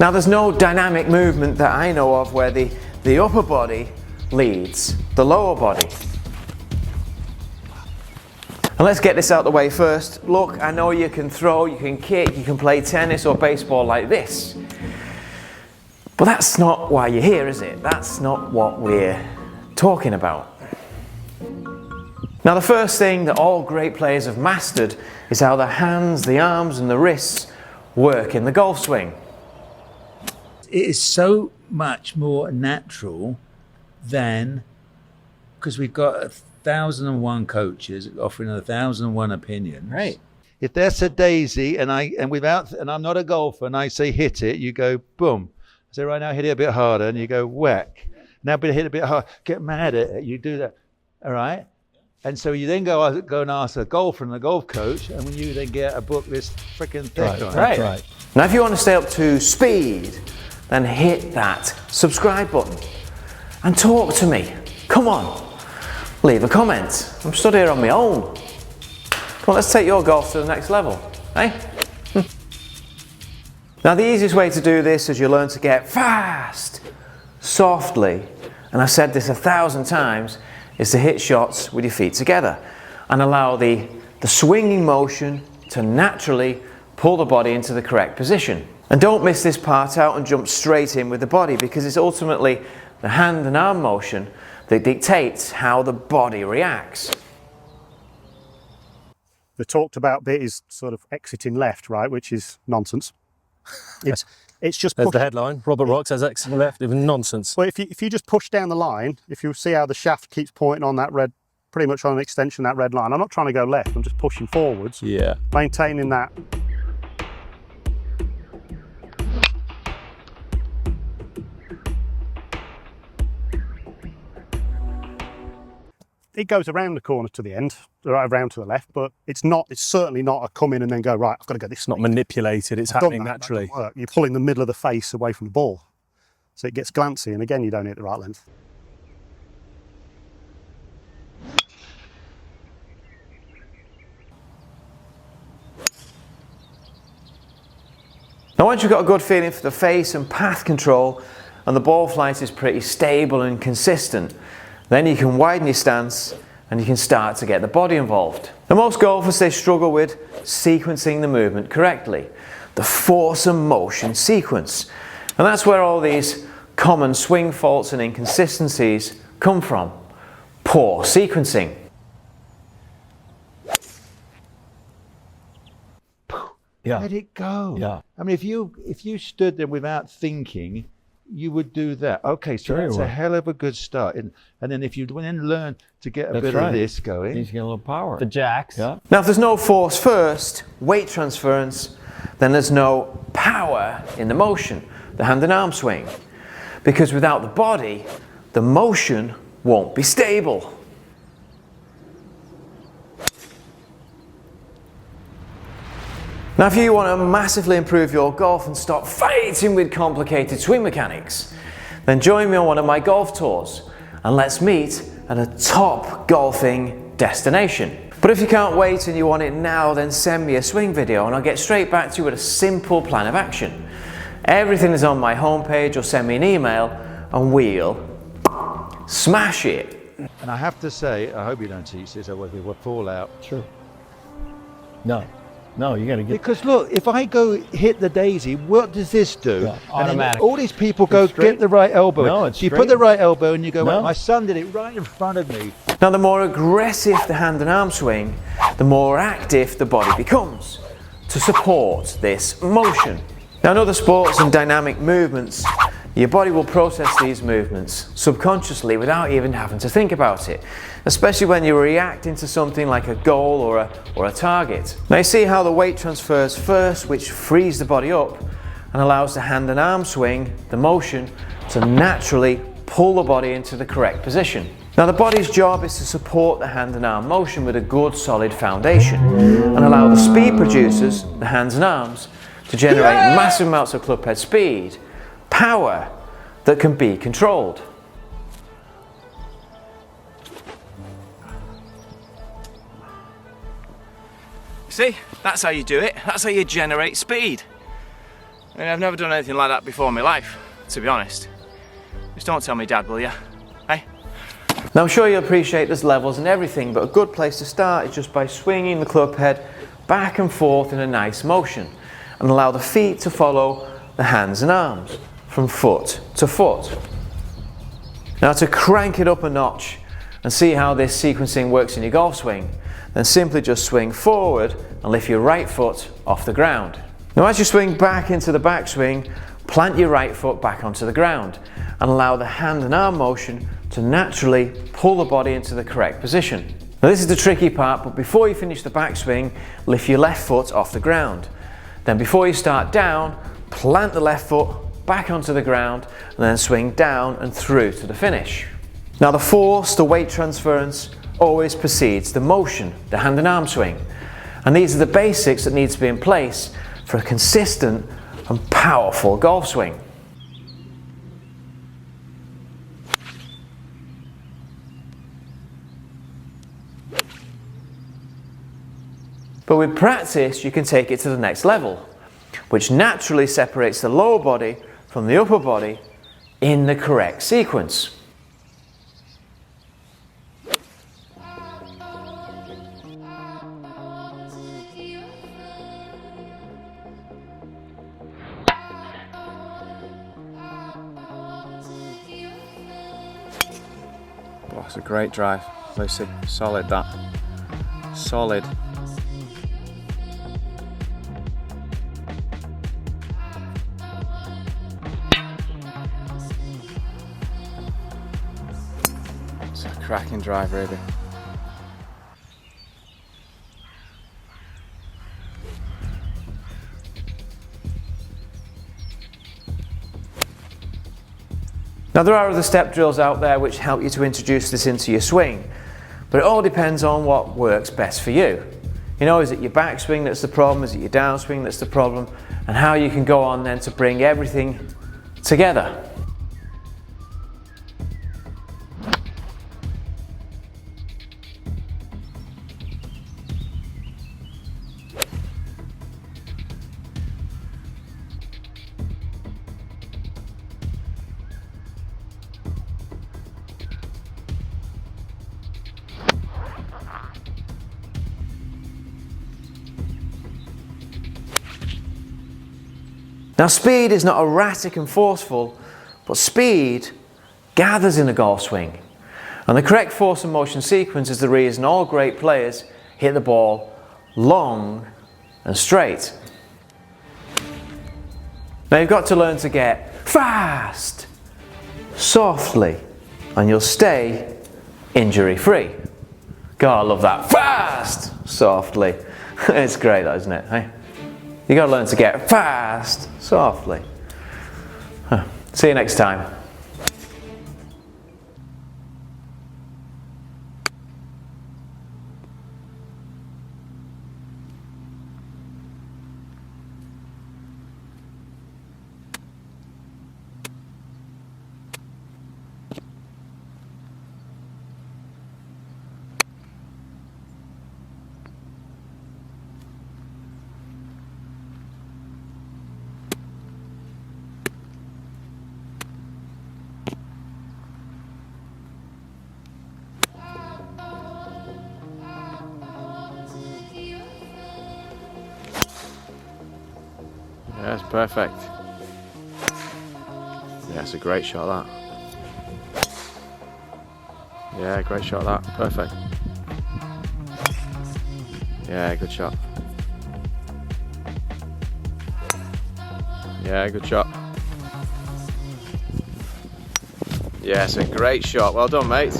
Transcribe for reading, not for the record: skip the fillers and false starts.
Now there's no dynamic movement that I know of where the upper body leads the lower body. And let's get this out of the way first. Look, I know you can throw, you can kick, you can play tennis or baseball like this. But that's not why you're here, is it? That's not what we're talking about. Now the first thing that all great players have mastered is how the hands, the arms and the wrists work in the golf swing. It is so much more natural than, because we've got 1,001 coaches offering 1,001 opinions. Right. If there's a daisy and I'm not a golfer and I say hit it, you go boom. I say right now hit it a bit harder and you go whack. Now but hit it a bit hard. Get mad at it. You do that. All right. And so you then go and ask a golfer and a golf coach, and when you then get a book this freaking thick on it. Right. Now if you want to stay up to speed, then hit that subscribe button and talk to me. Come on, leave a comment. I'm stood here on my own. Come on, let's take your golf to the next level, eh? Now the easiest way to do this is you learn to get fast, softly, and I've said this 1,000 times, is to hit shots with your feet together and allow the swinging motion to naturally pull the body into the correct position. And don't miss this part out and jump straight in with the body, because it's ultimately the hand and arm motion that dictates how the body reacts. The talked about bit is sort of exiting left, right, which is nonsense. It's just there's the headline. Robert Rock says exiting left. It was nonsense. Well, if you just push down the line, if you see how the shaft keeps pointing on that red, pretty much on an extension of that red line. I'm not trying to go left. I'm just pushing forwards. Yeah. Maintaining that. It goes around the corner to the end, right around to the left, but it's certainly not a come in and then go, right, I've got to go this way. It's not manipulated, it's happening naturally. That doesn't work. You're pulling the middle of the face away from the ball. So it gets glancy, and again, you don't hit the right length. Now once you've got a good feeling for the face and path control, and the ball flight is pretty stable and consistent, then you can widen your stance and you can start to get the body involved. Now most golfers, they struggle with sequencing the movement correctly, the force and motion sequence. And that's where all these common swing faults and inconsistencies come from. Poor sequencing. Yeah. Let it go. Yeah. I mean, if you stood there without thinking, you would do that. Okay, so Very that's well. a hell of a good start. And then if you then learn to get a bit of this going. You get a little power. The jacks. Yeah. Now if there's no force first, weight transference, then there's no power in the motion, the hand and arm swing. Because without the body, the motion won't be stable. Now if you want to massively improve your golf and stop fighting with complicated swing mechanics, then join me on one of my golf tours and let's meet at a top golfing destination. But if you can't wait and you want it now, then send me a swing video and I'll get straight back to you with a simple plan of action. Everything is on my homepage, or send me an email and we'll smash it. And I have to say, I hope you don't teach this, otherwise we will fall out. Sure. No, you got to get. Because look, if I go hit the daisy, what does this do? Yeah, And then automatic. all these people go get the right elbow. No, it's so you put straight. the right elbow and you go, No. well, my son did it right in front of me. Now the more aggressive the hand and arm swing, the more active the body becomes to support this motion. Now in other sports and dynamic movements, your body will process these movements subconsciously without even having to think about it, especially when you're reacting to something like a goal or a target. Now you see how the weight transfers first, which frees the body up and allows the hand and arm swing, the motion, to naturally pull the body into the correct position. Now the body's job is to support the hand and arm motion with a good solid foundation and allow the speed producers, the hands and arms, to generate massive amounts of club head speed, power that can be controlled. See, that's how you do it. That's how you generate speed. I mean, I've never done anything like that before in my life, to be honest. Just don't tell me, Dad, will you? Hey? Now, I'm sure you'll appreciate there's levels and everything, but a good place to start is just by swinging the club head back and forth in a nice motion and allow the feet to follow the hands and arms from foot to foot. Now, to crank it up a notch and see how this sequencing works in your golf swing, then simply just swing forward and lift your right foot off the ground. Now, as you swing back into the backswing, plant your right foot back onto the ground and allow the hand and arm motion to naturally pull the body into the correct position. Now, this is the tricky part, but before you finish the backswing, lift your left foot off the ground. Then before you start down, plant the left foot back onto the ground and then swing down and through to the finish. Now, the force, the weight transference, always precedes the motion, the hand and arm swing. And these are the basics that need to be in place for a consistent and powerful golf swing. But with practice, you can take it to the next level, which naturally separates the lower body from the upper body in the correct sequence. Oh, it's a great drive, Lucy. Solid that. Solid. It's a cracking drive, really. Now, there are other step drills out there which help you to introduce this into your swing, but it all depends on what works best for you. You know, is it your backswing that's the problem? Is it your downswing that's the problem? And how you can go on then to bring everything together. Now, speed is not erratic and forceful, but speed gathers in a golf swing. And the correct force and motion sequence is the reason all great players hit the ball long and straight. Now, you've got to learn to get fast, softly, and you'll stay injury-free. God, I love that. Fast, softly. It's great, that, isn't it? Hey? You got to learn to get fast, softly. See you next time. Yeah, that's perfect. Yeah, it's a great shot, that. Yeah, great shot, that. Perfect. Yeah, good shot. Yeah, good shot. Yeah, it's a great shot. Well done, mate.